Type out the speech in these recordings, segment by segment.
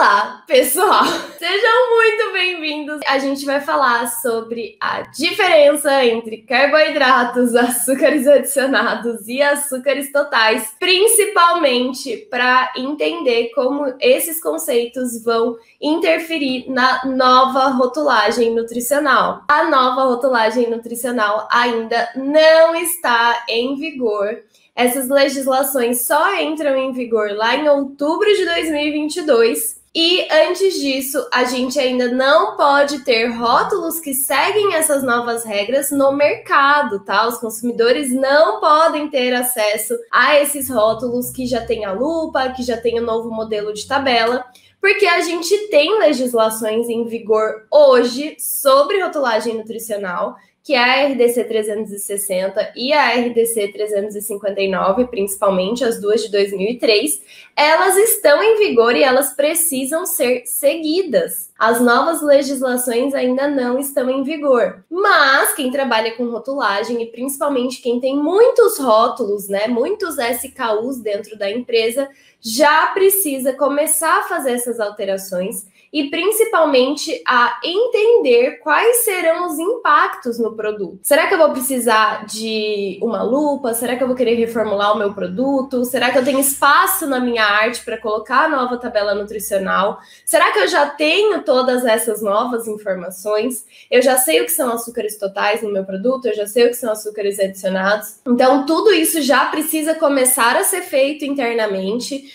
Olá, pessoal! Sejam muito bem-vindos! A gente vai falar sobre a diferença entre carboidratos, açúcares adicionados e açúcares totais, principalmente para entender como esses conceitos vão interferir na nova rotulagem nutricional. A nova rotulagem nutricional ainda não está em vigor. Essas legislações só entram em vigor lá em outubro de 2022. E antes disso, a gente ainda não pode ter rótulos que seguem essas novas regras no mercado, tá? Os consumidores não podem ter acesso a esses rótulos que já tem a lupa, que já tem o novo modelo de tabela, porque a gente tem legislações em vigor hoje sobre rotulagem nutricional, que é a RDC 360 e a RDC 359, principalmente as duas de 2003, elas estão em vigor e elas precisam ser seguidas. As novas legislações ainda não estão em vigor, mas quem trabalha com rotulagem e principalmente quem tem muitos rótulos, né, muitos SKUs dentro da empresa, já precisa começar a fazer essas alterações e principalmente a entender quais serão os impactos no produto. Será que eu vou precisar de uma lupa? Será que eu vou querer reformular o meu produto? Será que eu tenho espaço na minha arte para colocar a nova tabela nutricional? Será que eu já tenho todas essas novas informações? Eu já sei o que são açúcares totais no meu produto, eu já sei o que são açúcares adicionados. Então, tudo isso já precisa começar a ser feito internamente.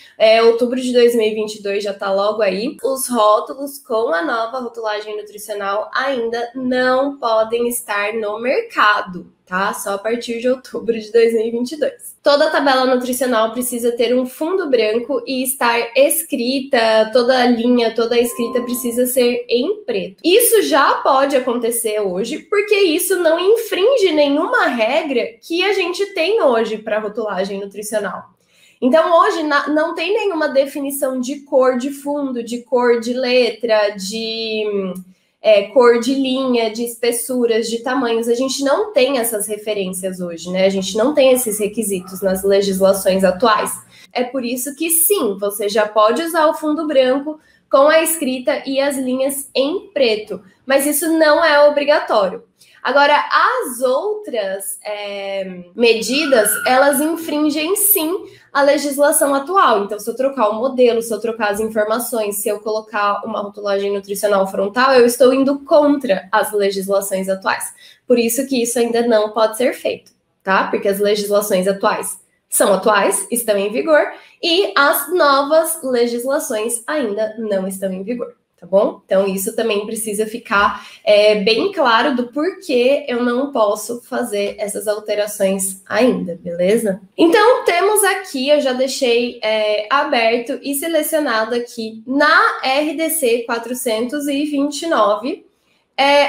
Outubro de 2022 já está logo aí. Os rótulos com a nova rotulagem nutricional ainda não podem estar no mercado, tá? Só a partir de outubro de 2022. Toda tabela nutricional precisa ter um fundo branco e estar escrita, toda a linha, toda a escrita precisa ser em preto. Isso já pode acontecer hoje, porque isso não infringe nenhuma regra que a gente tem hoje para rotulagem nutricional. Então, hoje não tem nenhuma definição de cor de fundo, de cor de letra, de cor de linha, de espessuras, de tamanhos. A gente não tem essas referências hoje, né? A gente não tem esses requisitos nas legislações atuais. É por isso que, sim, você já pode usar o fundo branco com a escrita e as linhas em preto, mas isso não é obrigatório. Agora, as outras medidas, elas infringem, sim, a legislação atual. Então, se eu trocar o modelo, se eu trocar as informações, se eu colocar uma rotulagem nutricional frontal, eu estou indo contra as legislações atuais. Por isso que isso ainda não pode ser feito, tá? Porque as legislações atuais são atuais, estão em vigor, e as novas legislações ainda não estão em vigor. Tá bom? Então, isso também precisa ficar bem claro do porquê eu não posso fazer essas alterações ainda, beleza? Então, temos aqui, eu já deixei aberto e selecionado aqui na RDC 429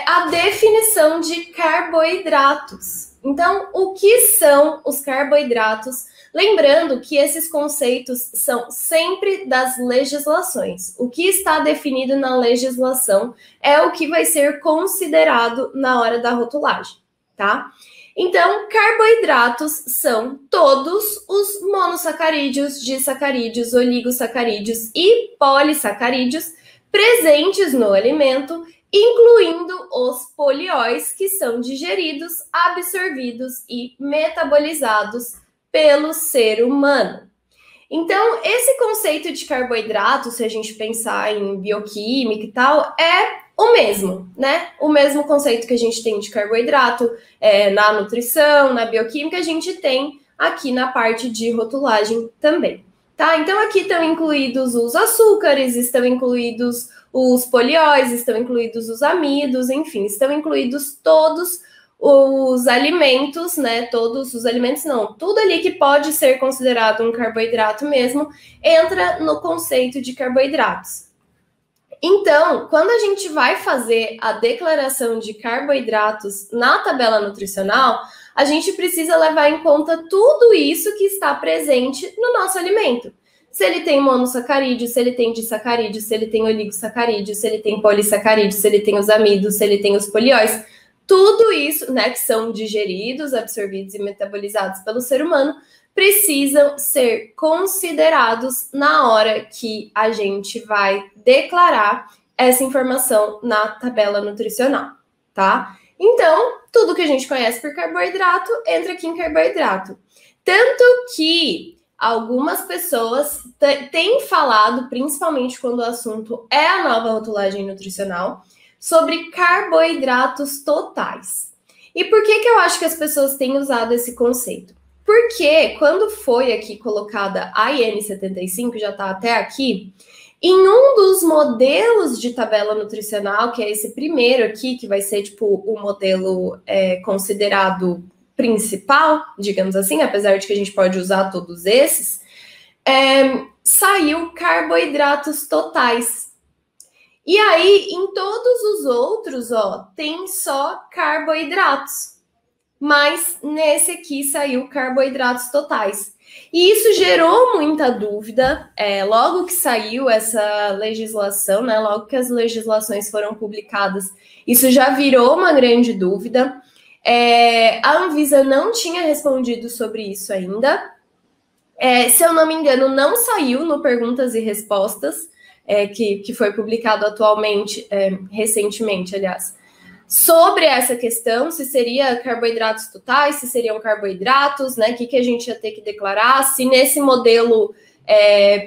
a definição de carboidratos. Então, o que são os carboidratos? Lembrando que esses conceitos são sempre das legislações. O que está definido na legislação é o que vai ser considerado na hora da rotulagem, tá? Então, carboidratos são todos os monossacarídeos, disacarídeos, oligosacarídeos e polissacarídeos presentes no alimento, incluindo os polióis que são digeridos, absorvidos e metabolizados pelo ser humano. Então, esse conceito de carboidrato, se a gente pensar em bioquímica e tal, é o mesmo, né? O mesmo conceito que a gente tem de carboidrato na nutrição, na bioquímica, a gente tem aqui na parte de rotulagem também, tá? Então, aqui estão incluídos os açúcares, estão incluídos os polióis, estão incluídos os amidos, enfim, estão incluídos todos os alimentos, né? Todos os alimentos, não, tudo ali que pode ser considerado um carboidrato mesmo, entra no conceito de carboidratos. Então, quando a gente vai fazer a declaração de carboidratos na tabela nutricional, a gente precisa levar em conta tudo isso que está presente no nosso alimento. Se ele tem monossacarídeo, se ele tem disacarídeo, se ele tem oligosacarídeo, se ele tem polissacarídeo, se ele tem os amidos, se ele tem os polióis, tudo isso, né, que são digeridos, absorvidos e metabolizados pelo ser humano, precisam ser considerados na hora que a gente vai declarar essa informação na tabela nutricional, tá? Então, tudo que a gente conhece por carboidrato entra aqui em carboidrato. Tanto que algumas pessoas têm falado, principalmente quando o assunto é a nova rotulagem nutricional, sobre carboidratos totais. E por que eu acho que as pessoas têm usado esse conceito? Porque quando foi aqui colocada a IN75, já está até aqui, em um dos modelos de tabela nutricional, que é esse primeiro aqui, que vai ser tipo o modelo considerado principal, digamos assim, apesar de que a gente pode usar todos esses, saiu carboidratos totais. E aí, em todos os outros, ó, tem só carboidratos. Mas nesse aqui saiu carboidratos totais. E isso gerou muita dúvida, logo que saiu essa legislação, né? Logo que as legislações foram publicadas, isso já virou uma grande dúvida. A Anvisa não tinha respondido sobre isso ainda. Se eu não me engano, não saiu no Perguntas e Respostas, que foi publicado atualmente, recentemente, aliás, sobre essa questão, se seria carboidratos totais, se seriam carboidratos, né? O que a gente ia ter que declarar, se nesse modelo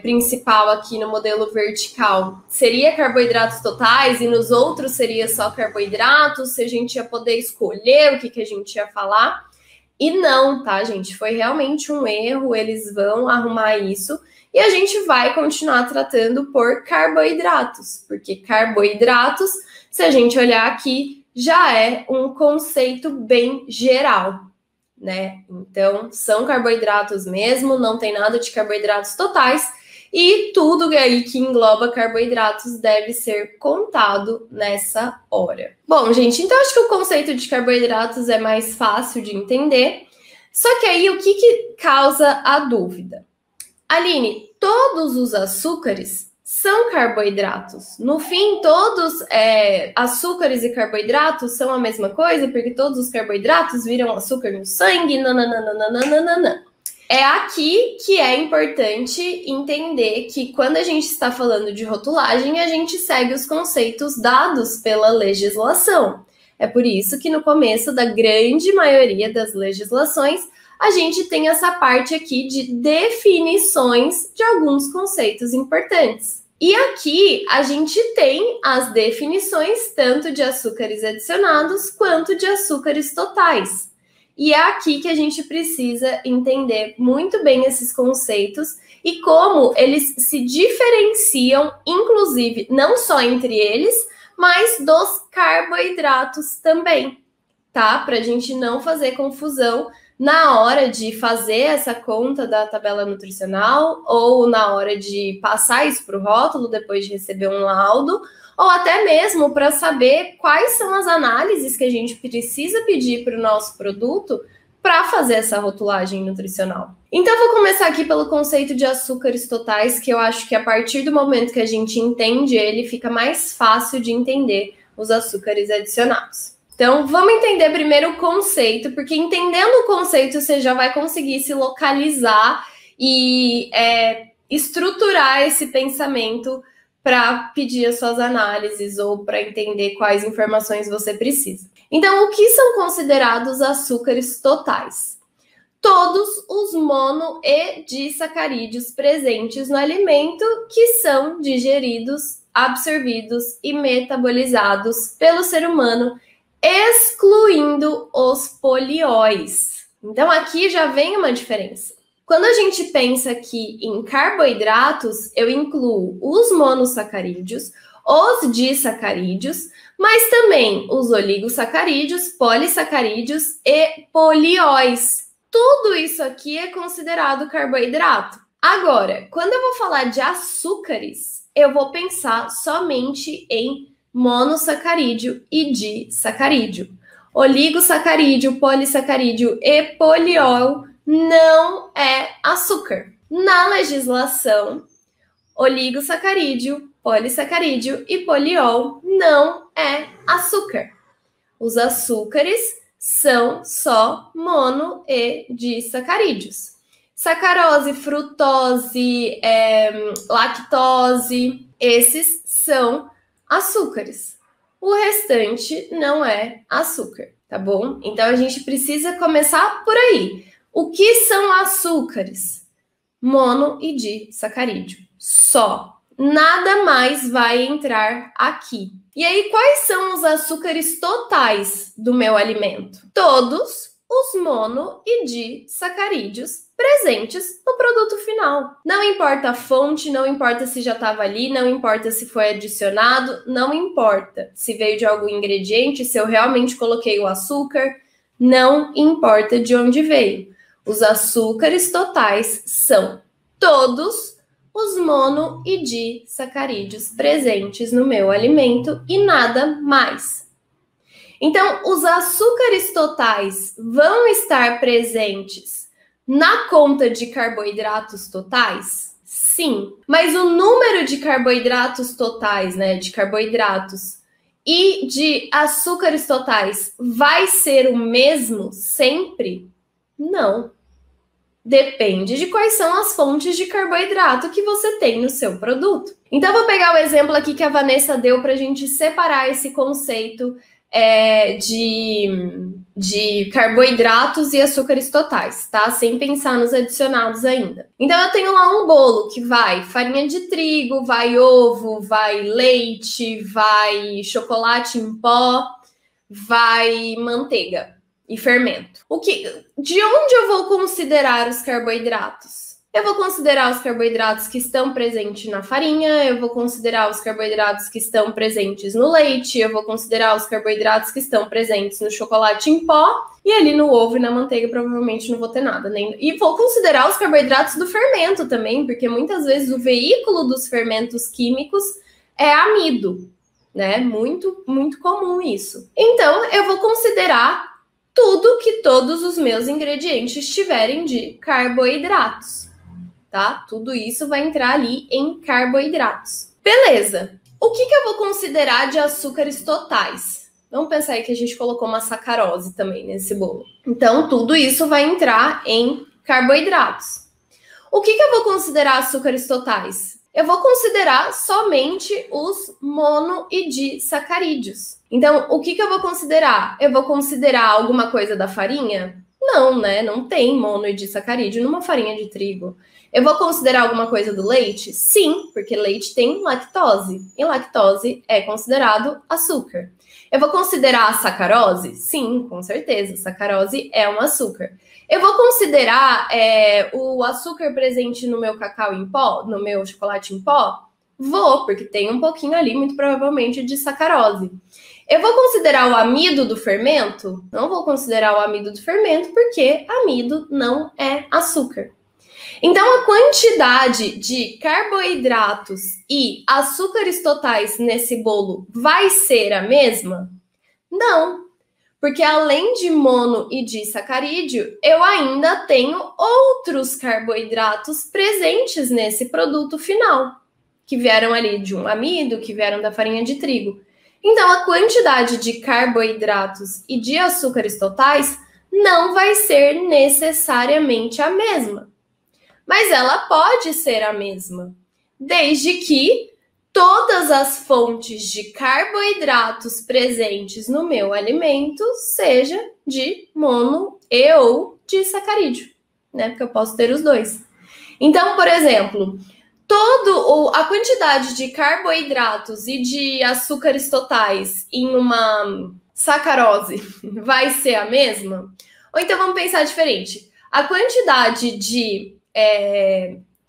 principal aqui, no modelo vertical, seria carboidratos totais e nos outros seria só carboidratos, se a gente ia poder escolher o que a gente ia falar. E não, tá, gente? Foi realmente um erro, eles vão arrumar isso e a gente vai continuar tratando por carboidratos, porque carboidratos, se a gente olhar aqui, já é um conceito bem geral, né? Então, são carboidratos mesmo, não tem nada de carboidratos totais, e tudo aí que engloba carboidratos deve ser contado nessa hora. Bom, gente, então acho que o conceito de carboidratos é mais fácil de entender, só que aí o que causa a dúvida? Aline, todos os açúcares são carboidratos. No fim, todos açúcares e carboidratos são a mesma coisa, porque todos os carboidratos viram açúcar no sangue, nananana. É aqui que é importante entender que quando a gente está falando de rotulagem, a gente segue os conceitos dados pela legislação. É por isso que no começo da grande maioria das legislações, a gente tem essa parte aqui de definições de alguns conceitos importantes. E aqui a gente tem as definições tanto de açúcares adicionados quanto de açúcares totais. E é aqui que a gente precisa entender muito bem esses conceitos e como eles se diferenciam, inclusive, não só entre eles, mas dos carboidratos também, tá? Para a gente não fazer confusão na hora de fazer essa conta da tabela nutricional ou na hora de passar isso para o rótulo depois de receber um laudo, ou até mesmo para saber quais são as análises que a gente precisa pedir para o nosso produto para fazer essa rotulagem nutricional. Então, vou começar aqui pelo conceito de açúcares totais, que eu acho que a partir do momento que a gente entende ele, fica mais fácil de entender os açúcares adicionados. Então, vamos entender primeiro o conceito, porque entendendo o conceito, você já vai conseguir se localizar e estruturar esse pensamento para pedir as suas análises ou para entender quais informações você precisa. Então, o que são considerados açúcares totais? Todos os mono e disacarídeos presentes no alimento que são digeridos, absorvidos e metabolizados pelo ser humano, excluindo os polióis. Então, aqui já vem uma diferença. Quando a gente pensa aqui em carboidratos, eu incluo os monossacarídeos, os disacarídeos, mas também os oligosacarídeos, polissacarídeos e polióis. Tudo isso aqui é considerado carboidrato. Agora, quando eu vou falar de açúcares, eu vou pensar somente em monossacarídeo e disacarídeo. Oligosacarídeo, polissacarídeo e poliol não é açúcar. Na legislação, oligosacarídeo, polissacarídeo e poliol não é açúcar. Os açúcares são só mono e disacarídeos. Sacarose, frutose, lactose, esses são açúcares. O restante não é açúcar, tá bom? Então, a gente precisa começar por aí. O que são açúcares? Mono e disacarídeo. Só. Nada mais vai entrar aqui. E aí, quais são os açúcares totais do meu alimento? Todos os mono e disacarídeos presentes no produto final. Não importa a fonte, não importa se já estava ali, não importa se foi adicionado, não importa se veio de algum ingrediente, se eu realmente coloquei o açúcar, não importa de onde veio. Os açúcares totais são todos os mono e disacarídeos presentes no meu alimento e nada mais. Então, os açúcares totais vão estar presentes na conta de carboidratos totais? Sim. Mas o número de carboidratos totais, né, de carboidratos e de açúcares totais vai ser o mesmo sempre? Não. Depende de quais são as fontes de carboidrato que você tem no seu produto. Então, eu vou pegar o exemplo aqui que a Vanessa deu para a gente separar esse conceito de carboidratos e açúcares totais, tá? Sem pensar nos adicionados ainda. Então, eu tenho lá um bolo que vai farinha de trigo, vai ovo, vai leite, vai chocolate em pó, vai manteiga e fermento. De onde eu vou considerar os carboidratos? Eu vou considerar os carboidratos que estão presentes na farinha, eu vou considerar os carboidratos que estão presentes no leite, eu vou considerar os carboidratos que estão presentes no chocolate em pó, e ali no ovo e na manteiga provavelmente não vou ter nada. E vou considerar os carboidratos do fermento também, porque muitas vezes o veículo dos fermentos químicos é amido, né? Muito, muito comum isso. Então, eu vou considerar tudo que todos os meus ingredientes tiverem de carboidratos. Tá? Tudo isso vai entrar ali em carboidratos. Beleza. O que eu vou considerar de açúcares totais? Vamos pensar aí que a gente colocou uma sacarose também nesse bolo. Então, tudo isso vai entrar em carboidratos. O que eu vou considerar açúcares totais? Eu vou considerar somente os mono e disacarídeos. Então, o que eu vou considerar? Eu vou considerar alguma coisa da farinha? Não, né? Não tem mono e disacarídeo numa farinha de trigo. Eu vou considerar alguma coisa do leite? Sim, porque leite tem lactose. E lactose é considerado açúcar. Eu vou considerar a sacarose? Sim, com certeza. Sacarose é um açúcar. Eu vou considerar o açúcar presente no meu cacau em pó, no meu chocolate em pó? Vou, porque tem um pouquinho ali, muito provavelmente, de sacarose. Eu vou considerar o amido do fermento? Não vou considerar o amido do fermento, porque amido não é açúcar. Então, a quantidade de carboidratos e açúcares totais nesse bolo vai ser a mesma? Não, porque além de mono e disacarídeo, eu ainda tenho outros carboidratos presentes nesse produto final, que vieram ali de um amido, que vieram da farinha de trigo. Então, a quantidade de carboidratos e de açúcares totais não vai ser necessariamente a mesma. Mas ela pode ser a mesma, desde que todas as fontes de carboidratos presentes no meu alimento seja de mono e ou disacarídeo, né? Porque eu posso ter os dois. Então, por exemplo, a quantidade de carboidratos e de açúcares totais em uma sacarose vai ser a mesma? Ou então vamos pensar diferente. A quantidade de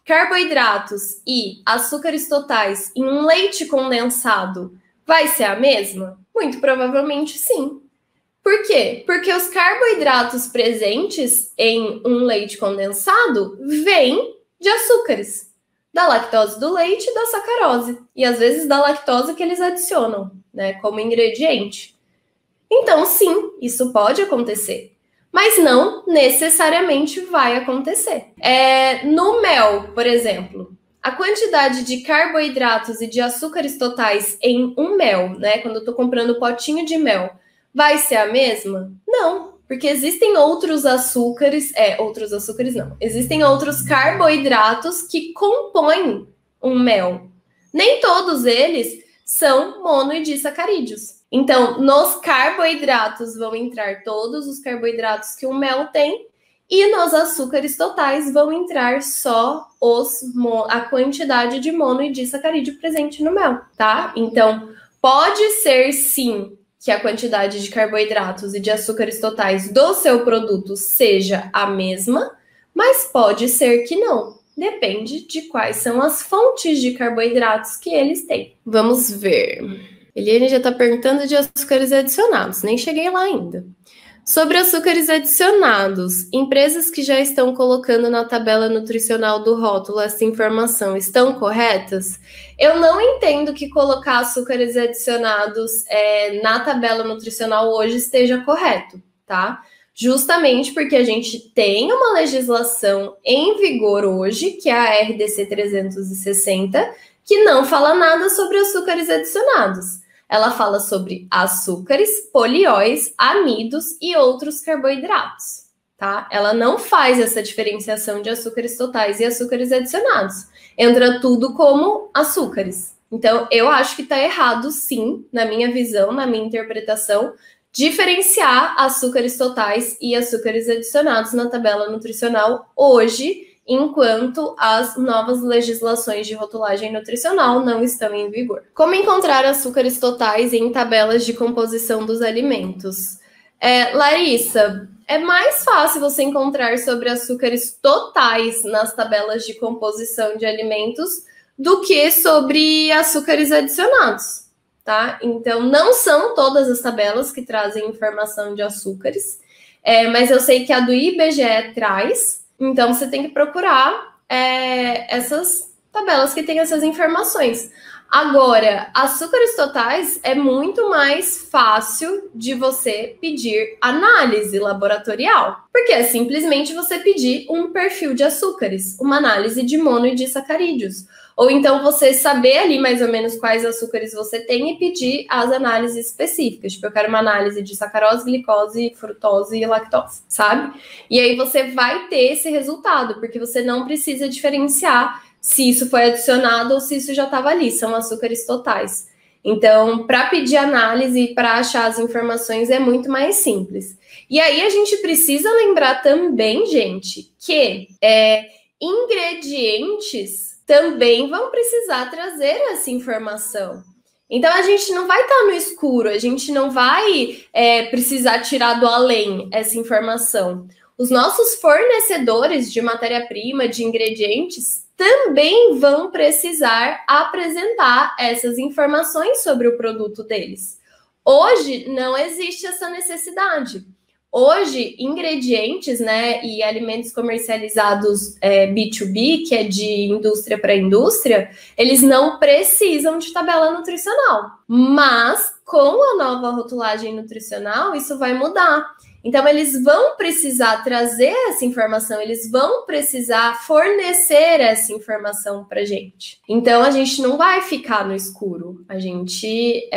carboidratos e açúcares totais em um leite condensado vai ser a mesma? Muito provavelmente sim. Por quê? Porque os carboidratos presentes em um leite condensado vêm de açúcares, da lactose do leite e da sacarose, e às vezes da lactose que eles adicionam, né, como ingrediente. Então, sim, isso pode acontecer. Mas não necessariamente vai acontecer. No mel, por exemplo, a quantidade de carboidratos e de açúcares totais em um mel, né? Quando eu tô comprando potinho de mel, vai ser a mesma? Não, Porque existem outros açúcares, existem outros carboidratos que compõem um mel. Nem todos eles são mono e disacarídeos. Então, nos carboidratos vão entrar todos os carboidratos que o mel tem, e nos açúcares totais vão entrar só a quantidade de mono e disacarídeo presente no mel, tá? Então, pode ser sim que a quantidade de carboidratos e de açúcares totais do seu produto seja a mesma, mas pode ser que não. Depende de quais são as fontes de carboidratos que eles têm. Vamos ver. Eliane já está perguntando de açúcares adicionados, nem cheguei lá ainda. Sobre açúcares adicionados, empresas que já estão colocando na tabela nutricional do rótulo essa informação estão corretas? Eu não entendo que colocar açúcares adicionados na tabela nutricional hoje esteja correto, tá? Justamente porque a gente tem uma legislação em vigor hoje, que é a RDC 360, que não fala nada sobre açúcares adicionados. Ela fala sobre açúcares, polióis, amidos e outros carboidratos, tá? Ela não faz essa diferenciação de açúcares totais e açúcares adicionados. Entra tudo como açúcares. Então, eu acho que tá errado, sim, na minha visão, na minha interpretação, diferenciar açúcares totais e açúcares adicionados na tabela nutricional hoje, enquanto as novas legislações de rotulagem nutricional não estão em vigor. Como encontrar açúcares totais em tabelas de composição dos alimentos? Larissa, é mais fácil você encontrar sobre açúcares totais nas tabelas de composição de alimentos do que sobre açúcares adicionados, tá? Então, não são todas as tabelas que trazem informação de açúcares, mas eu sei que a do IBGE traz. Então, você tem que procurar essas tabelas que têm essas informações. Agora, açúcares totais é muito mais fácil de você pedir análise laboratorial, porque é simplesmente você pedir um perfil de açúcares, uma análise de mono e disacarídeos. Ou então você saber ali mais ou menos quais açúcares você tem e pedir as análises específicas. Tipo, eu quero uma análise de sacarose, glicose, frutose e lactose, sabe? E aí você vai ter esse resultado, porque você não precisa diferenciar se isso foi adicionado ou se isso já estava ali. São açúcares totais. Então, para pedir análise e para achar as informações é muito mais simples. E aí a gente precisa lembrar também, gente, que ingredientes também vão precisar trazer essa informação. Então, a gente não vai estar no escuro, a gente não vai precisar tirar do além essa informação. Os nossos fornecedores de matéria-prima, de ingredientes, também vão precisar apresentar essas informações sobre o produto deles. Hoje, não existe essa necessidade. Hoje, ingredientes, né, e alimentos comercializados B2B, que é de indústria para indústria, eles não precisam de tabela nutricional. Mas, com a nova rotulagem nutricional, isso vai mudar. Então, eles vão precisar trazer essa informação, eles vão precisar fornecer essa informação para a gente. Então, a gente não vai ficar no escuro, a gente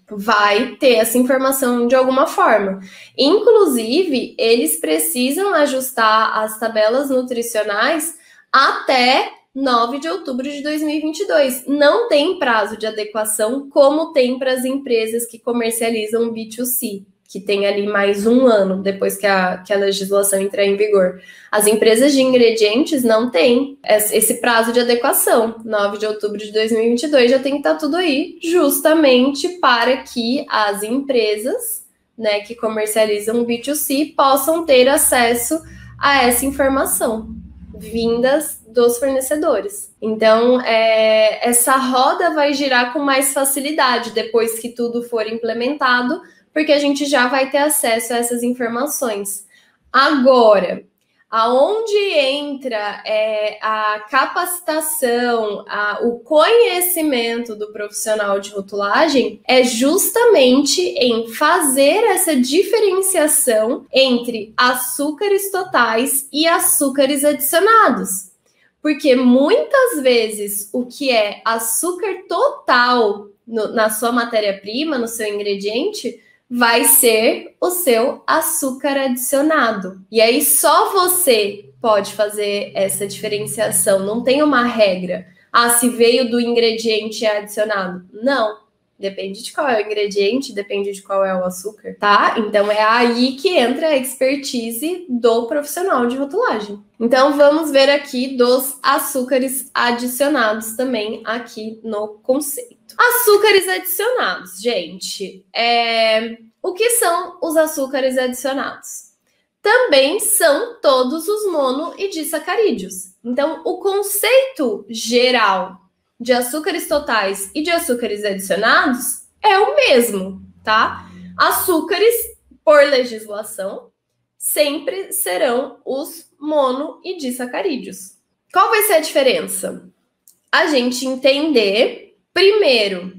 vai ter essa informação de alguma forma. Inclusive, eles precisam ajustar as tabelas nutricionais até 9 de outubro de 2022. Não tem prazo de adequação como tem para as empresas que comercializam B2C. Que tem ali mais um ano depois que a legislação entrar em vigor. As empresas de ingredientes não têm esse prazo de adequação. 9 de outubro de 2022 já tem que estar tudo aí, justamente para que as empresas, né, que comercializam B2C possam ter acesso a essa informação vindas dos fornecedores. Então, essa roda vai girar com mais facilidade depois que tudo for implementado, porque a gente já vai ter acesso a essas informações. Agora, aonde entra a capacitação, o conhecimento do profissional de rotulagem é justamente em fazer essa diferenciação entre açúcares totais e açúcares adicionados. Porque muitas vezes o que é açúcar total na sua matéria-prima, no seu ingrediente, vai ser o seu açúcar adicionado. E aí só você pode fazer essa diferenciação, não tem uma regra. Ah, se veio do ingrediente é adicionado. Não, depende de qual é o ingrediente, depende de qual é o açúcar, tá? Então é aí que entra a expertise do profissional de rotulagem. Então vamos ver aqui dos açúcares adicionados também aqui no conceito. Açúcares adicionados, gente. O que são os açúcares adicionados? Também são todos os mono e disacarídeos. Então, o conceito geral de açúcares totais e de açúcares adicionados é o mesmo, tá? Açúcares, por legislação, sempre serão os mono e disacarídeos. Qual vai ser a diferença? A gente entender, primeiro,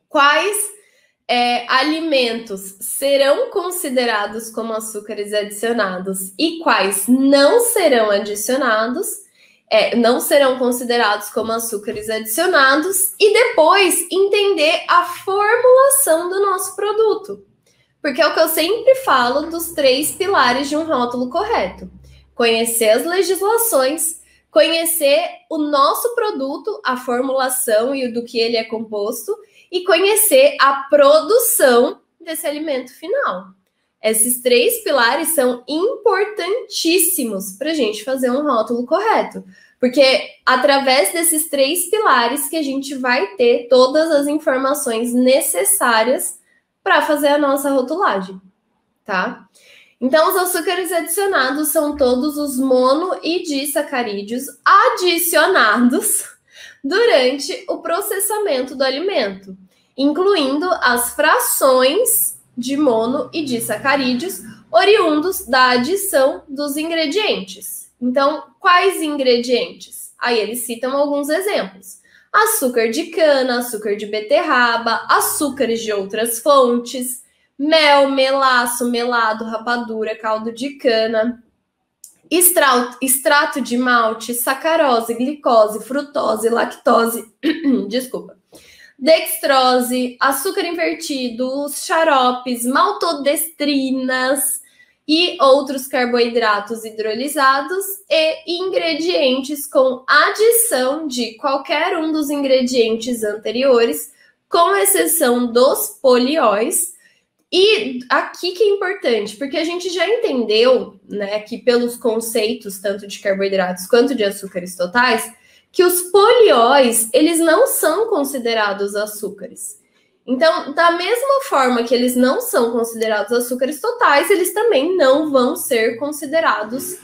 quais alimentos serão considerados como açúcares adicionados e quais não serão adicionados, não serão considerados como açúcares adicionados, e depois entender a formulação do nosso produto. Porque é o que eu sempre falo dos 3 pilares de um rótulo correto. Conhecer as legislações, conhecer o nosso produto, a formulação e do que ele é composto, e conhecer a produção desse alimento final. Esses 3 pilares são importantíssimos para a gente fazer um rótulo correto, porque através desses 3 pilares que a gente vai ter todas as informações necessárias para fazer a nossa rotulagem, tá? Então, os açúcares adicionados são todos os mono e disacarídeos adicionados durante o processamento do alimento, incluindo as frações de mono e disacarídeos oriundos da adição dos ingredientes. Então, quais ingredientes? Aí eles citam alguns exemplos. Açúcar de cana, açúcar de beterraba, açúcares de outras fontes, mel, melaço, melado, rapadura, caldo de cana, extrato de malte, sacarose, glicose, frutose, lactose, dextrose, açúcar invertido, xaropes, maltodestrinas e outros carboidratos hidrolisados e ingredientes com adição de qualquer um dos ingredientes anteriores, com exceção dos polióis. E aqui que é importante, porque a gente já entendeu, né, que pelos conceitos tanto de carboidratos quanto de açúcares totais, que os polióis, eles não são considerados açúcares. Então, da mesma forma que eles não são considerados açúcares totais, eles também não vão ser considerados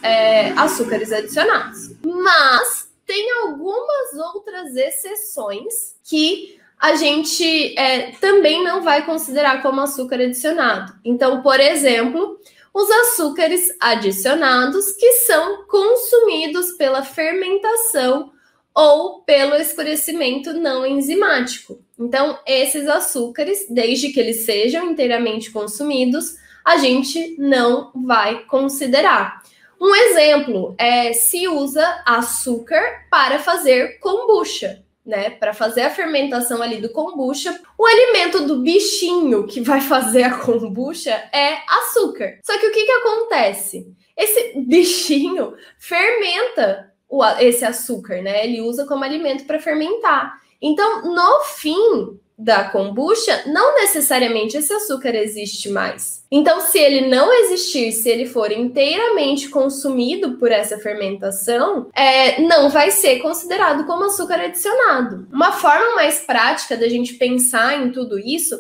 açúcares adicionados. Mas tem algumas outras exceções que a gente também não vai considerar como açúcar adicionado. Então, por exemplo, os açúcares adicionados que são consumidos pela fermentação ou pelo escurecimento não enzimático. Então, esses açúcares, desde que eles sejam inteiramente consumidos, a gente não vai considerar. Um exemplo se usa açúcar para fazer kombucha, né? Para fazer a fermentação ali do kombucha. O alimento do bichinho que vai fazer a kombucha é açúcar. Só que o que acontece? Esse bichinho fermenta esse açúcar, né? Ele usa como alimento para fermentar. Então, no fim da kombucha, não necessariamente esse açúcar existe mais. Então, se ele não existir, se ele for inteiramente consumido por essa fermentação, não vai ser considerado como açúcar adicionado. Uma forma mais prática da gente pensar em tudo isso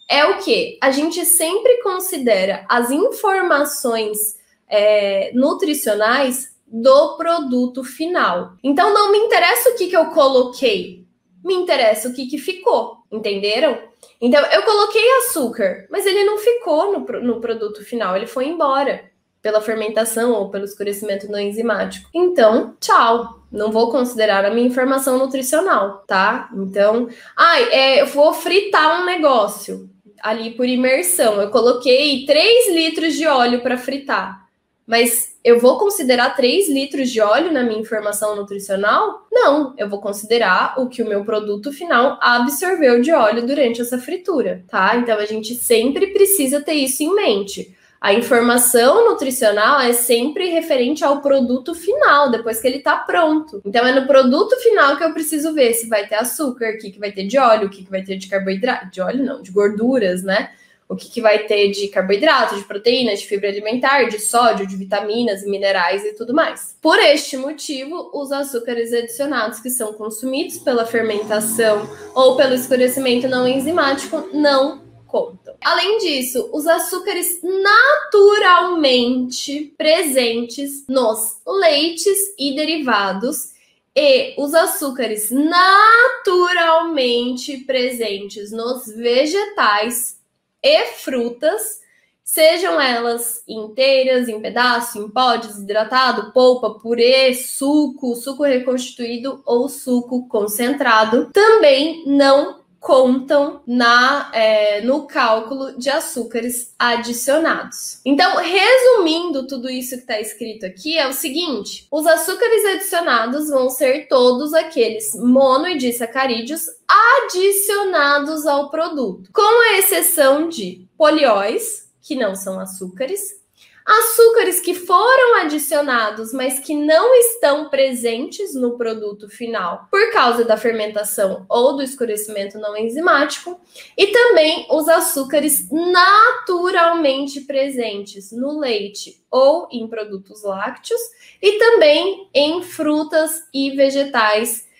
é o quê? A gente sempre considera as informações nutricionais do produto final. Então, não me interessa o que eu coloquei, me interessa o que ficou, entenderam? Então, eu coloquei açúcar, mas ele não ficou no produto final, ele foi embora pela fermentação ou pelo escurecimento não enzimático. Então, tchau, não vou considerar a minha informação nutricional, tá? Então, eu vou fritar um negócio ali por imersão, eu coloquei 3 litros de óleo para fritar. Mas eu vou considerar 3 litros de óleo na minha informação nutricional? Não, eu vou considerar o que o meu produto final absorveu de óleo durante essa fritura, tá? Então a gente sempre precisa ter isso em mente. A informação nutricional é sempre referente ao produto final, depois que ele está pronto. Então é no produto final que eu preciso ver se vai ter açúcar, o que vai ter de óleo, o que vai ter de carboidrato, de óleo não, de gorduras, né? O que vai ter de carboidrato, de proteína, de fibra alimentar, de sódio, de vitaminas, minerais e tudo mais. Por este motivo, os açúcares adicionados que são consumidos pela fermentação ou pelo escurecimento não enzimático não contam. Além disso, os açúcares naturalmente presentes nos leites e derivados e os açúcares naturalmente presentes nos vegetais e frutas, sejam elas inteiras, em pedaço, em pó, desidratado, polpa, purê, suco reconstituído ou suco concentrado, também não contam no cálculo de açúcares adicionados. Então, resumindo tudo isso que está escrito aqui, é o seguinte: os açúcares adicionados vão ser todos aqueles mono e disacarídeos adicionados ao produto, com a exceção de polióis, que não são açúcares, açúcares que foram adicionados, mas que não estão presentes no produto final por causa da fermentação ou do escurecimento não enzimático, e também os açúcares naturalmente presentes no leite ou em produtos lácteos e também em frutas e vegetais,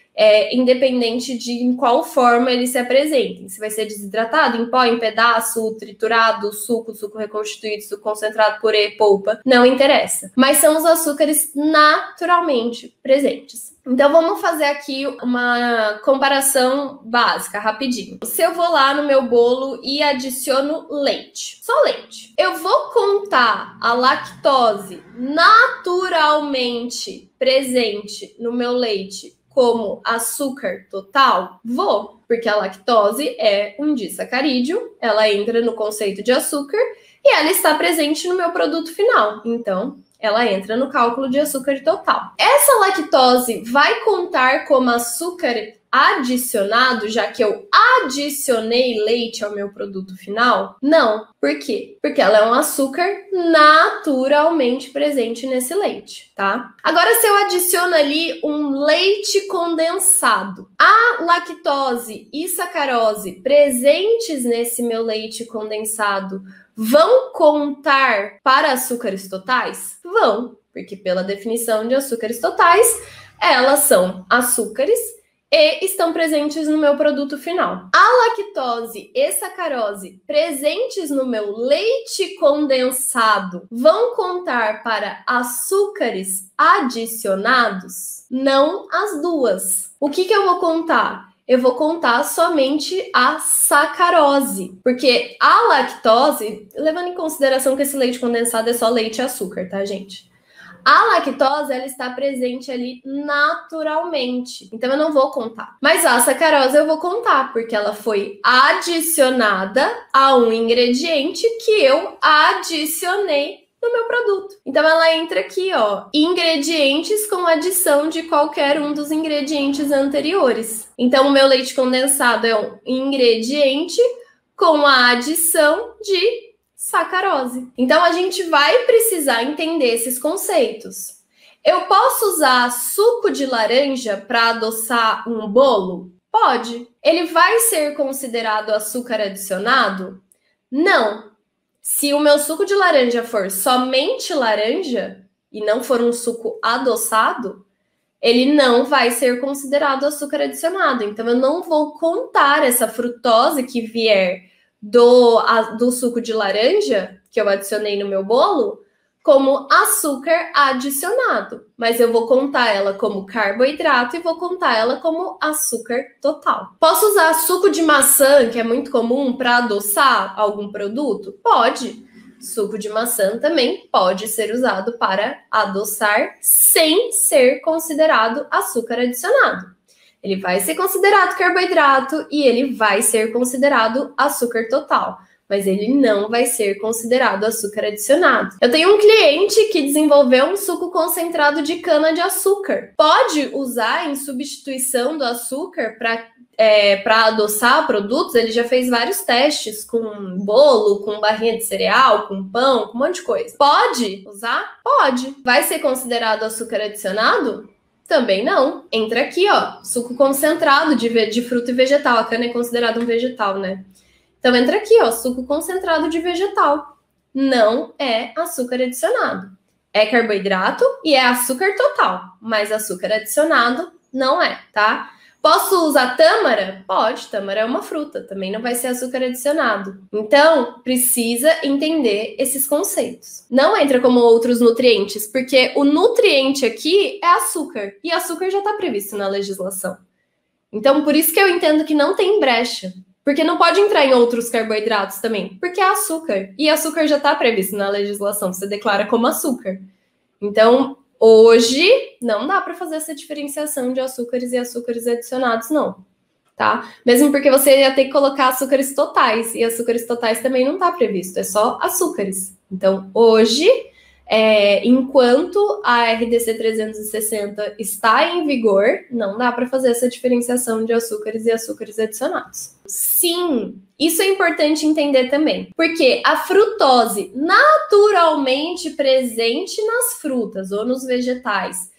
independente de em qual forma eles se apresentem. Se vai ser desidratado, em pó, em pedaço, triturado, suco reconstituído, suco concentrado, purê, polpa, não interessa. Mas são os açúcares naturalmente presentes. Então vamos fazer aqui uma comparação básica, rapidinho. Se eu vou lá no meu bolo e adiciono leite, só leite, eu vou contar a lactose naturalmente presente no meu leite como açúcar total? Vou, porque a lactose é um disacarídeo, ela entra no conceito de açúcar e ela está presente no meu produto final. Então, ela entra no cálculo de açúcar total. Essa lactose vai contar como açúcar adicionado, já que eu adicionei leite ao meu produto final? Não. Por quê? Porque ela é um açúcar naturalmente presente nesse leite, tá? Agora, se eu adiciono ali um leite condensado, a lactose e sacarose presentes nesse meu leite condensado vão contar para açúcares totais? Vão, porque pela definição de açúcares totais, elas são açúcares e estão presentes no meu produto final. A lactose e sacarose presentes no meu leite condensado vão contar para açúcares adicionados? Não as duas. O que eu vou contar? Eu vou contar somente a sacarose, porque a lactose, levando em consideração que esse leite condensado é só leite e açúcar, tá, gente? A lactose, ela está presente ali naturalmente, então eu não vou contar. Mas a sacarose eu vou contar, porque ela foi adicionada a um ingrediente que eu adicionei no meu produto. Então ela entra aqui, ó, ingredientes com adição de qualquer um dos ingredientes anteriores. Então o meu leite condensado é um ingrediente com a adição de sacarose. Então a gente vai precisar entender esses conceitos. Eu posso usar suco de laranja para adoçar um bolo? Pode. Ele vai ser considerado açúcar adicionado? Não. Se o meu suco de laranja for somente laranja e não for um suco adoçado, ele não vai ser considerado açúcar adicionado. Então eu não vou contar essa frutose que vier do suco de laranja que eu adicionei no meu bolo como açúcar adicionado, mas eu vou contar ela como carboidrato e vou contar ela como açúcar total. Posso usar suco de maçã, que é muito comum, para adoçar algum produto? Pode. Suco de maçã também pode ser usado para adoçar sem ser considerado açúcar adicionado. Ele vai ser considerado carboidrato e ele vai ser considerado açúcar total. mas ele não vai ser considerado açúcar adicionado. Eu tenho um cliente que desenvolveu um suco concentrado de cana-de-açúcar. Pode usar em substituição do açúcar para adoçar produtos. Ele já fez vários testes com bolo, com barrinha de cereal, com pão, com um monte de coisa. Pode usar? Pode. Vai ser considerado açúcar adicionado? Também não. Entra aqui, ó, suco concentrado de fruta e vegetal. A cana é considerada um vegetal, né? Então entra aqui, ó, suco concentrado de vegetal. Não é açúcar adicionado. É carboidrato e é açúcar total, mas açúcar adicionado não é, tá? Posso usar tâmara? Pode, tâmara é uma fruta, também não vai ser açúcar adicionado. Então, precisa entender esses conceitos. Não entra como outros nutrientes, porque o nutriente aqui é açúcar, e açúcar já está previsto na legislação. Então, por isso que eu entendo que não tem brecha. Porque não pode entrar em outros carboidratos também, porque é açúcar. E açúcar já está previsto na legislação, você declara como açúcar. Então, hoje, não dá para fazer essa diferenciação de açúcares e açúcares adicionados, não. Tá? Mesmo porque você ia ter que colocar açúcares totais, e açúcares totais também não está previsto, é só açúcares. Então, hoje, enquanto a RDC 360 está em vigor, não dá para fazer essa diferenciação de açúcares e açúcares adicionados. Sim, isso é importante entender também, porque a frutose naturalmente presente nas frutas ou nos vegetais,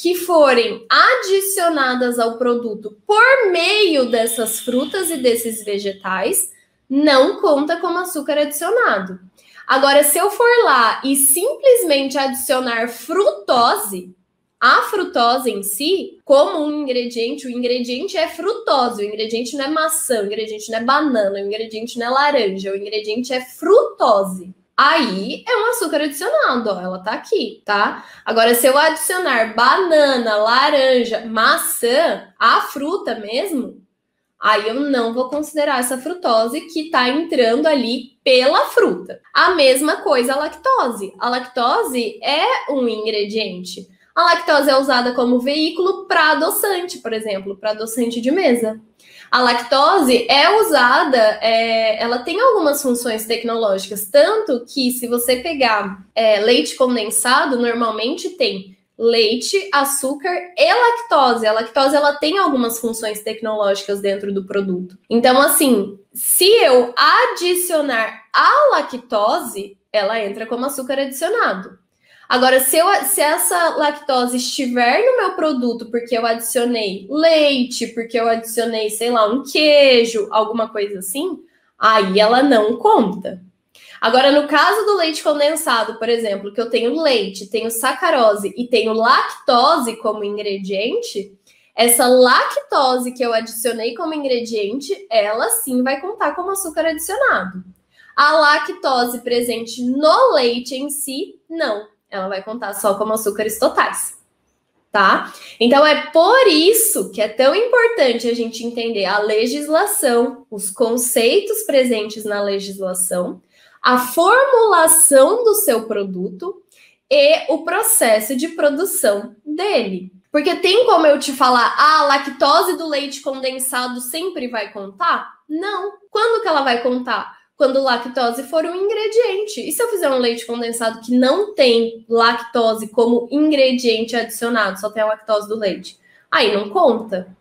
que forem adicionadas ao produto por meio dessas frutas e desses vegetais, não conta como açúcar adicionado. Agora, se eu for lá e simplesmente adicionar frutose, a frutose em si, como um ingrediente, o ingrediente é frutose, o ingrediente não é maçã, o ingrediente não é banana, o ingrediente não é laranja, o ingrediente é frutose. Aí é um açúcar adicionado, ó, ela tá aqui, tá? Agora, se eu adicionar banana, laranja, maçã, a fruta mesmo, aí eu não vou considerar essa frutose que tá entrando ali pela fruta. A mesma coisa a lactose. A lactose é um ingrediente. A lactose é usada como veículo para adoçante, por exemplo, para adoçante de mesa. A lactose é usada, ela tem algumas funções tecnológicas, tanto que se você pegar leite condensado, normalmente tem leite, açúcar e lactose. A lactose ela tem algumas funções tecnológicas dentro do produto. Então, assim, se eu adicionar a lactose, ela entra como açúcar adicionado. Agora, se essa lactose estiver no meu produto porque eu adicionei leite, porque eu adicionei, sei lá, um queijo, alguma coisa assim, aí ela não conta. Agora, no caso do leite condensado, por exemplo, que eu tenho leite, tenho sacarose e tenho lactose como ingrediente, essa lactose que eu adicionei como ingrediente, ela sim vai contar como açúcar adicionado. A lactose presente no leite em si, não. Ela vai contar só como açúcares totais, tá? Então, é por isso que é tão importante a gente entender a legislação, os conceitos presentes na legislação, a formulação do seu produto e o processo de produção dele. Porque tem como eu te falar, a lactose do leite condensado sempre vai contar? Não. Quando que ela vai contar? Quando lactose for um ingrediente. E se eu fizer um leite condensado que não tem lactose como ingrediente adicionado, só tem a lactose do leite? Aí não conta.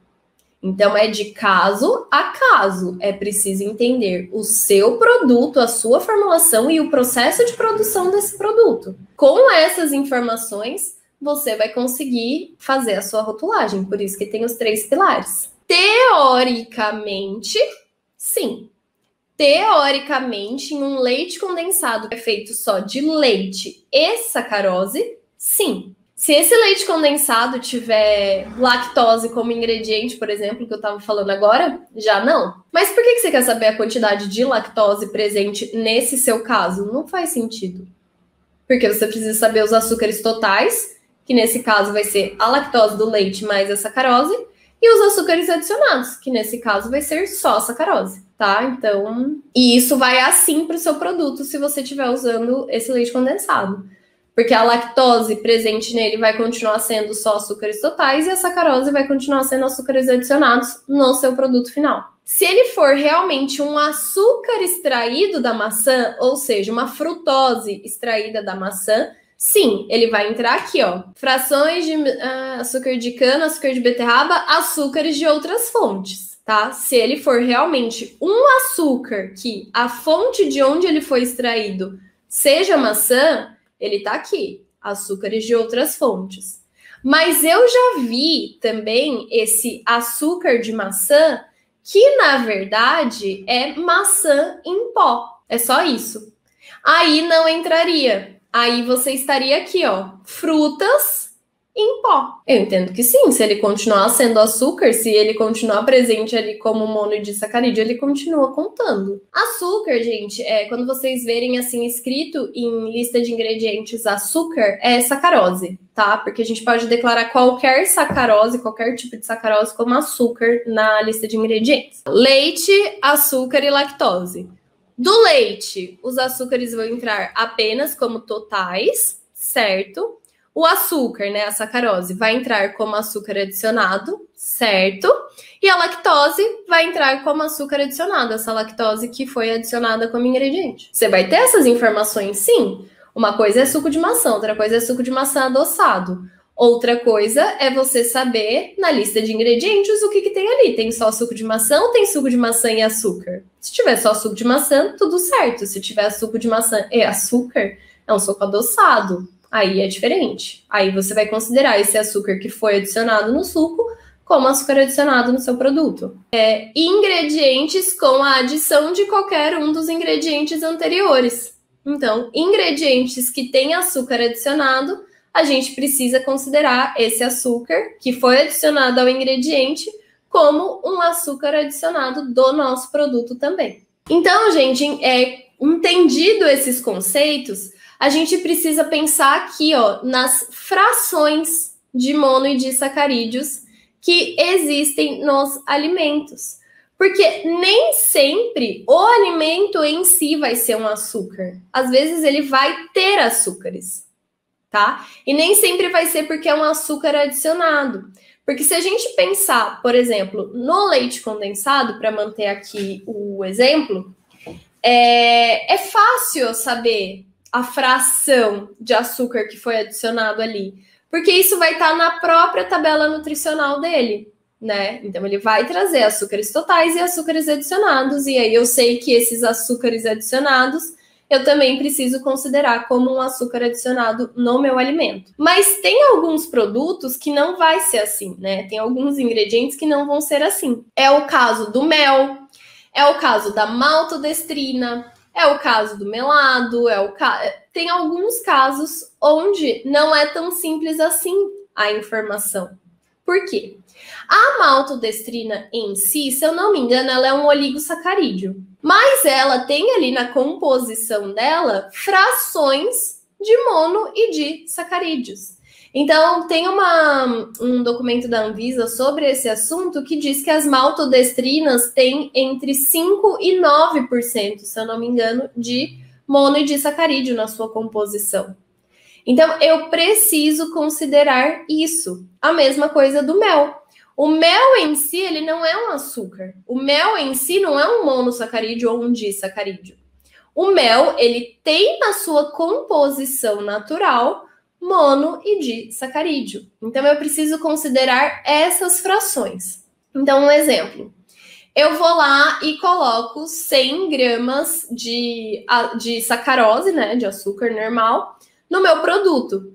Então, é de caso a caso. É preciso entender o seu produto, a sua formulação e o processo de produção desse produto. Com essas informações, você vai conseguir fazer a sua rotulagem. Por isso que tem os 3 pilares. Teoricamente, sim. Teoricamente, em um leite condensado que é feito só de leite e sacarose, sim. Se esse leite condensado tiver lactose como ingrediente, por exemplo, que eu estava falando agora, já não. Mas por que você quer saber a quantidade de lactose presente nesse seu caso? Não faz sentido. Porque você precisa saber os açúcares totais, que nesse caso vai ser a lactose do leite mais a sacarose, e os açúcares adicionados, que nesse caso vai ser só a sacarose, tá? Então, e isso vai assim para o seu produto se você estiver usando esse leite condensado. Porque a lactose presente nele vai continuar sendo só açúcares totais e a sacarose vai continuar sendo açúcares adicionados no seu produto final. Se ele for realmente um açúcar extraído da maçã, ou seja, uma frutose extraída da maçã, sim, ele vai entrar aqui, ó. Frações de açúcar de cana, açúcar de beterraba, açúcares de outras fontes, tá? Se ele for realmente um açúcar que a fonte de onde ele foi extraído seja maçã, ele tá aqui, açúcares de outras fontes. Mas eu já vi também esse açúcar de maçã que, na verdade, é maçã em pó. É só isso. Aí não entraria. Aí você estaria aqui, ó, frutas em pó. Eu entendo que sim, se ele continuar sendo açúcar, se ele continuar presente ali como monoidisacarídeo, ele continua contando. Açúcar, gente, quando vocês verem assim escrito em lista de ingredientes açúcar, é sacarose, tá? Porque a gente pode declarar qualquer sacarose, qualquer tipo de sacarose como açúcar na lista de ingredientes. Leite, açúcar e lactose. Do leite, os açúcares vão entrar apenas como totais, certo? O açúcar, né, a sacarose, vai entrar como açúcar adicionado, certo? E a lactose vai entrar como açúcar adicionado, essa lactose que foi adicionada como ingrediente. Você vai ter essas informações, sim. Uma coisa é suco de maçã, outra coisa é suco de maçã adoçado. Outra coisa é você saber, na lista de ingredientes, o que tem ali. Tem só suco de maçã ou tem suco de maçã e açúcar? Se tiver só suco de maçã, tudo certo. Se tiver suco de maçã e açúcar, é um suco adoçado. Aí é diferente. Aí você vai considerar esse açúcar que foi adicionado no suco como açúcar adicionado no seu produto. Ingredientes com a adição de qualquer um dos ingredientes anteriores. Então, ingredientes que têm açúcar adicionado, a gente precisa considerar esse açúcar que foi adicionado ao ingrediente como um açúcar adicionado do nosso produto também. Então, gente, entendido esses conceitos, a gente precisa pensar aqui, ó, nas frações de monoidisacarídeos que existem nos alimentos. Porque nem sempre o alimento em si vai ser um açúcar. Às vezes ele vai ter açúcares, tá? E nem sempre vai ser porque é um açúcar adicionado. Porque se a gente pensar, por exemplo, no leite condensado, para manter aqui o exemplo, é fácil saber a fração de açúcar que foi adicionado ali, porque isso vai estar na própria tabela nutricional dele, né? Então ele vai trazer açúcares totais e açúcares adicionados, e aí eu sei que esses açúcares adicionados eu também preciso considerar como um açúcar adicionado no meu alimento. Mas tem alguns produtos que não vai ser assim, né? Tem alguns ingredientes que não vão ser assim. É o caso do mel, é o caso da maltodestrina, é o caso do melado, tem alguns casos onde não é tão simples assim a informação. Por quê? A maltodestrina em si, se eu não me engano, ela é um oligosacarídeo. Mas ela tem ali na composição dela frações de mono e de sacarídeos. Então, tem um documento da Anvisa sobre esse assunto que diz que as maltodestrinas têm entre 5% e 9%, se eu não me engano, de mono e de sacarídeo na sua composição. Então, eu preciso considerar isso. A mesma coisa do mel. O mel em si, ele não é um açúcar. O mel em si não é um monossacarídeo ou um disacarídeo. O mel, ele tem na sua composição natural mono e disacarídeo. Então, eu preciso considerar essas frações. Então, um exemplo. Eu vou lá e coloco 100 gramas de sacarose, né, de açúcar normal, no meu produto.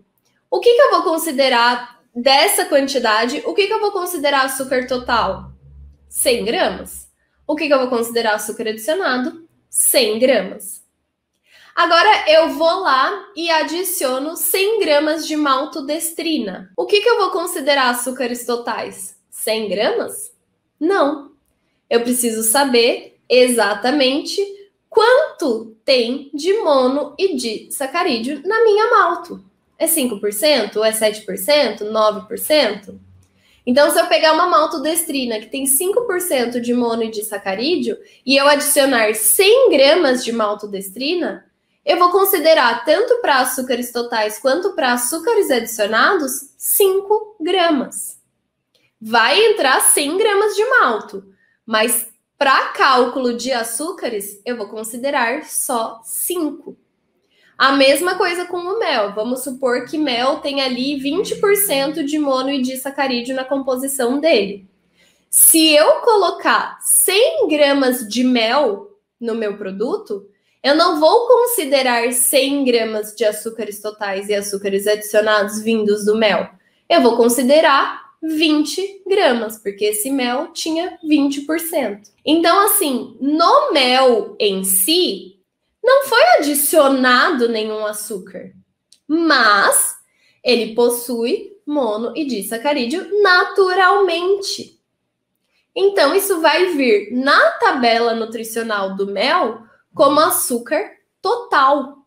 O que eu vou considerar dessa quantidade? O que eu vou considerar açúcar total? 100 gramas. O que eu vou considerar açúcar adicionado? 100 gramas. Agora eu vou lá e adiciono 100 gramas de maltodestrina. O que eu vou considerar açúcares totais? 100 gramas? Não. Eu preciso saber exatamente quanto tem de mono e de sacarídeo na minha malto. É 5%? É 7%? 9%? Então, se eu pegar uma maltodestrina que tem 5% de mono e de sacarídeo e eu adicionar 100 gramas de maltodestrina, eu vou considerar tanto para açúcares totais quanto para açúcares adicionados 5 gramas. Vai entrar 100 gramas de malto, mas para cálculo de açúcares, eu vou considerar só 5. A mesma coisa com o mel. Vamos supor que mel tem ali 20% de mono e disacarídeo na composição dele. Se eu colocar 100 gramas de mel no meu produto, eu não vou considerar 100 gramas de açúcares totais e açúcares adicionados vindos do mel. Eu vou considerar 20 gramas, porque esse mel tinha 20%. Então, assim, no mel em si, não foi adicionado nenhum açúcar, mas ele possui mono e disacarídeo naturalmente. Então, isso vai vir na tabela nutricional do mel como açúcar total,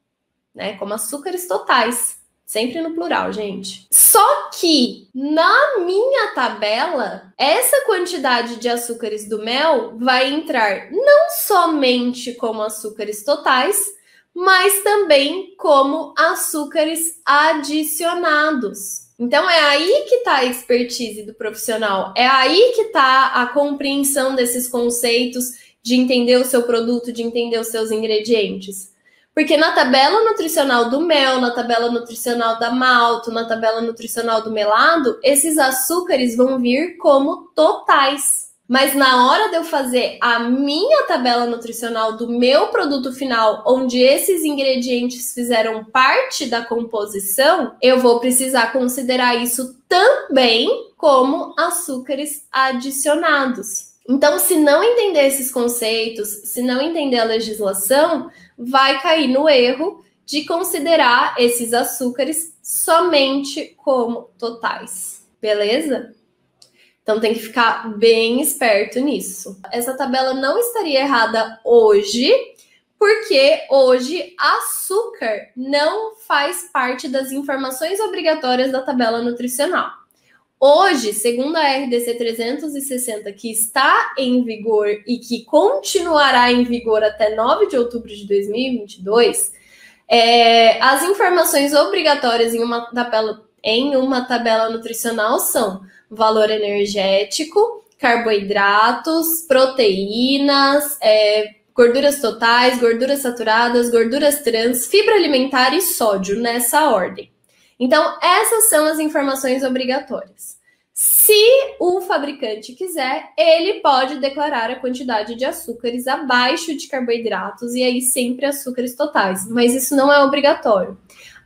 né? Como açúcares totais. Sempre no plural, gente. Só que na minha tabela, essa quantidade de açúcares do mel vai entrar não somente como açúcares totais, mas também como açúcares adicionados. Então é aí que está a expertise do profissional, é aí que está a compreensão desses conceitos de entender o seu produto, de entender os seus ingredientes. Porque na tabela nutricional do mel, na tabela nutricional da malto, na tabela nutricional do melado, esses açúcares vão vir como totais. Mas na hora de eu fazer a minha tabela nutricional do meu produto final, onde esses ingredientes fizeram parte da composição, eu vou precisar considerar isso também como açúcares adicionados. Então, se não entender esses conceitos, se não entender a legislação, vai cair no erro de considerar esses açúcares somente como totais, beleza? Então tem que ficar bem esperto nisso. Essa tabela não estaria errada hoje, porque hoje açúcar não faz parte das informações obrigatórias da tabela nutricional. Hoje, segundo a RDC 360, que está em vigor e que continuará em vigor até 9 de outubro de 2022, as informações obrigatórias em uma tabela nutricional são valor energético, carboidratos, proteínas, gorduras totais, gorduras saturadas, gorduras trans, fibra alimentar e sódio, nessa ordem. Então, essas são as informações obrigatórias. Se o fabricante quiser, ele pode declarar a quantidade de açúcares abaixo de carboidratos e aí sempre açúcares totais, mas isso não é obrigatório.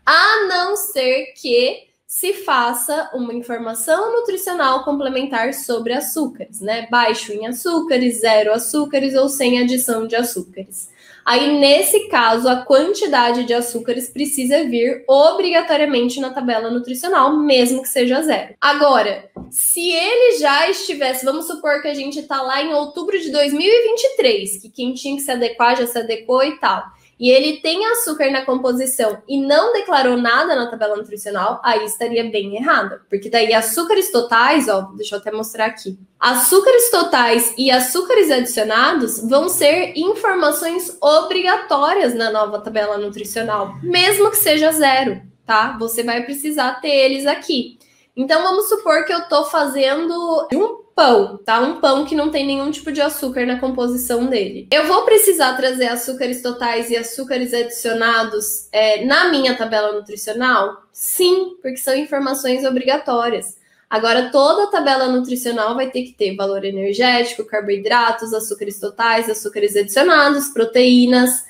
A não ser que se faça uma informação nutricional complementar sobre açúcares, né? Baixo em açúcares, 0 açúcares ou sem adição de açúcares. Aí, nesse caso, a quantidade de açúcares precisa vir obrigatoriamente na tabela nutricional, mesmo que seja 0. Agora, se ele já estivesse, vamos supor que a gente está lá em outubro de 2023, que quem tinha que se adequar já se adequou e tal, e ele tem açúcar na composição e não declarou nada na tabela nutricional, aí estaria bem errada. Porque daí açúcares totais, ó, deixa eu até mostrar aqui. Açúcares totais e açúcares adicionados vão ser informações obrigatórias na nova tabela nutricional, mesmo que seja 0, tá? Você vai precisar ter eles aqui. Então, vamos supor que eu tô fazendo um pão, tá? Um pão que não tem nenhum tipo de açúcar na composição dele. Eu vou precisar trazer açúcares totais e açúcares adicionados na minha tabela nutricional? Sim, porque são informações obrigatórias. Agora, toda a tabela nutricional vai ter que ter valor energético, carboidratos, açúcares totais, açúcares adicionados, proteínas,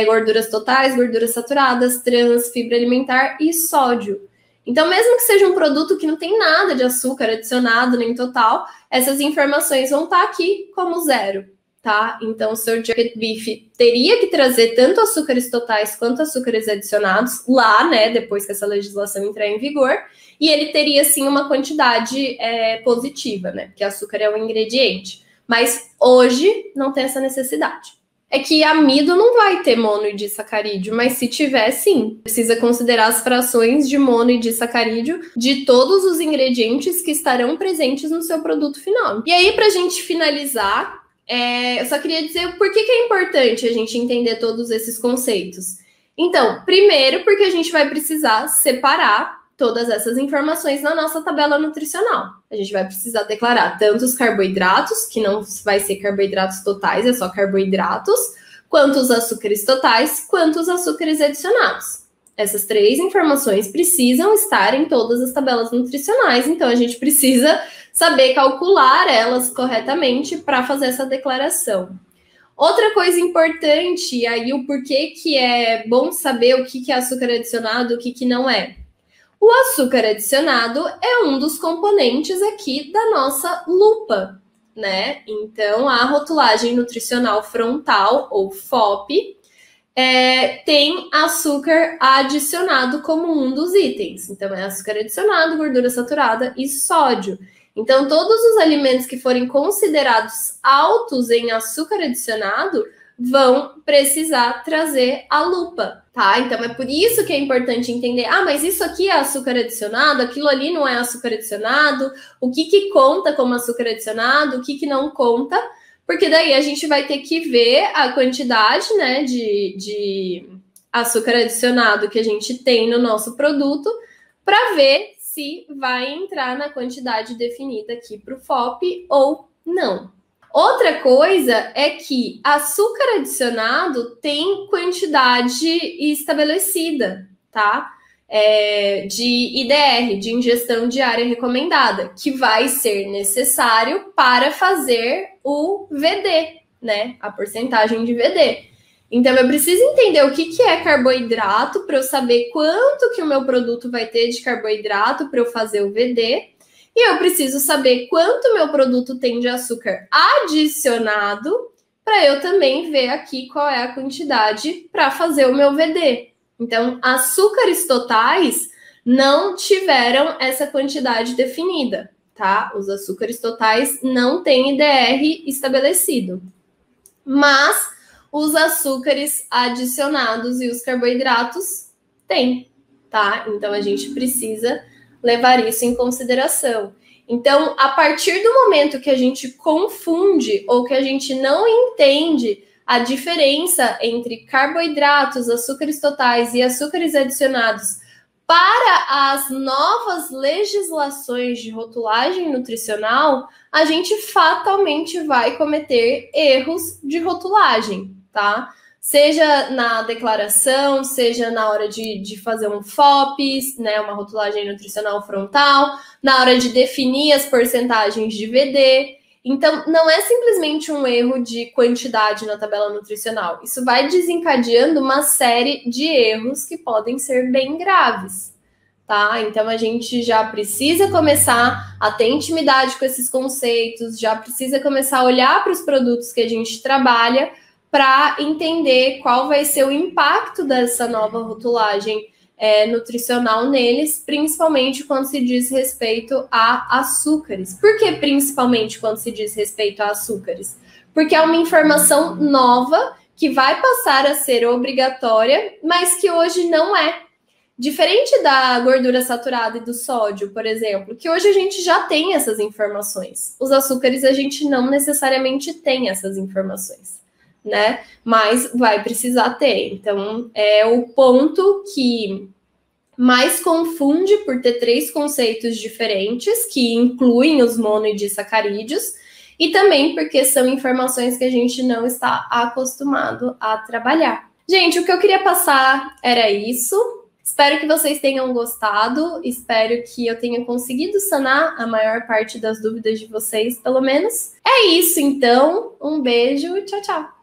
gorduras totais, gorduras saturadas, trans, fibra alimentar e sódio. Então, mesmo que seja um produto que não tem nada de açúcar adicionado nem total, essas informações vão estar aqui como 0, tá? Então, o seu Jerky Beef teria que trazer tanto açúcares totais quanto açúcares adicionados lá, né? Depois que essa legislação entrar em vigor. E ele teria, sim, uma quantidade positiva, né? Porque açúcar é um ingrediente. Mas hoje não tem essa necessidade. É que amido não vai ter mono e disacarídeo, mas se tiver, sim. Precisa considerar as frações de mono e disacarídeo de todos os ingredientes que estarão presentes no seu produto final. E aí, pra gente finalizar, eu só queria dizer por que é importante a gente entender todos esses conceitos. Então, primeiro porque a gente vai precisar separar todas essas informações na nossa tabela nutricional. A gente vai precisar declarar tanto os carboidratos, que não vai ser carboidratos totais, é só carboidratos, quanto os açúcares totais, quanto os açúcares adicionados. Essas 3 informações precisam estar em todas as tabelas nutricionais, então a gente precisa saber calcular elas corretamente para fazer essa declaração. Outra coisa importante, aí o porquê que é bom saber o que é açúcar adicionado e o que não é. O açúcar adicionado é um dos componentes aqui da nossa lupa, né? Então, a rotulagem nutricional frontal, ou FOP, tem açúcar adicionado como um dos itens. Então, é açúcar adicionado, gordura saturada e sódio. Então, todos os alimentos que forem considerados altos em açúcar adicionado vão precisar trazer a lupa, tá? Então, é por isso que é importante entender, mas isso aqui é açúcar adicionado, aquilo ali não é açúcar adicionado, o que conta como açúcar adicionado, o que não conta, porque daí a gente vai ter que ver a quantidade, né, de açúcar adicionado que a gente tem no nosso produto para ver se vai entrar na quantidade definida aqui para o FOP ou não. Outra coisa é que açúcar adicionado tem quantidade estabelecida, tá? De IDR, de ingestão diária recomendada, que vai ser necessário para fazer o VD, né? A porcentagem de VD. Então, eu preciso entender o que é carboidrato para eu saber quanto que o meu produto vai ter de carboidrato para eu fazer o VD. E eu preciso saber quanto meu produto tem de açúcar adicionado para eu também ver aqui qual é a quantidade para fazer o meu VD. Então, açúcares totais não tiveram essa quantidade definida, tá? Os açúcares totais não têm IDR estabelecido. Mas os açúcares adicionados e os carboidratos têm, tá? Então, a gente precisa levar isso em consideração. Então, a partir do momento que a gente confunde ou que a gente não entende a diferença entre carboidratos, açúcares totais e açúcares adicionados para as novas legislações de rotulagem nutricional, a gente fatalmente vai cometer erros de rotulagem, tá? Seja na declaração, seja na hora de fazer um FOP, né, uma rotulagem nutricional frontal, na hora de definir as porcentagens de VD. Então, não é simplesmente um erro de quantidade na tabela nutricional. Isso vai desencadeando uma série de erros que podem ser bem graves, tá? Então, a gente já precisa começar a ter intimidade com esses conceitos, já precisa começar a olhar para os produtos que a gente trabalha para entender qual vai ser o impacto dessa nova rotulagem nutricional neles, principalmente quando se diz respeito a açúcares. Por que principalmente quando se diz respeito a açúcares? Porque é uma informação nova que vai passar a ser obrigatória, mas que hoje não é. Diferente da gordura saturada e do sódio, por exemplo, que hoje a gente já tem essas informações. Os açúcares a gente não necessariamente tem essas informações, né? Mas vai precisar ter. Então, é o ponto que mais confunde por ter 3 conceitos diferentes, que incluem os mono e disacarídeos, e também porque são informações que a gente não está acostumado a trabalhar. Gente, o que eu queria passar era isso. Espero que vocês tenham gostado, espero que eu tenha conseguido sanar a maior parte das dúvidas de vocês, pelo menos. É isso, então. Um beijo e tchau, tchau!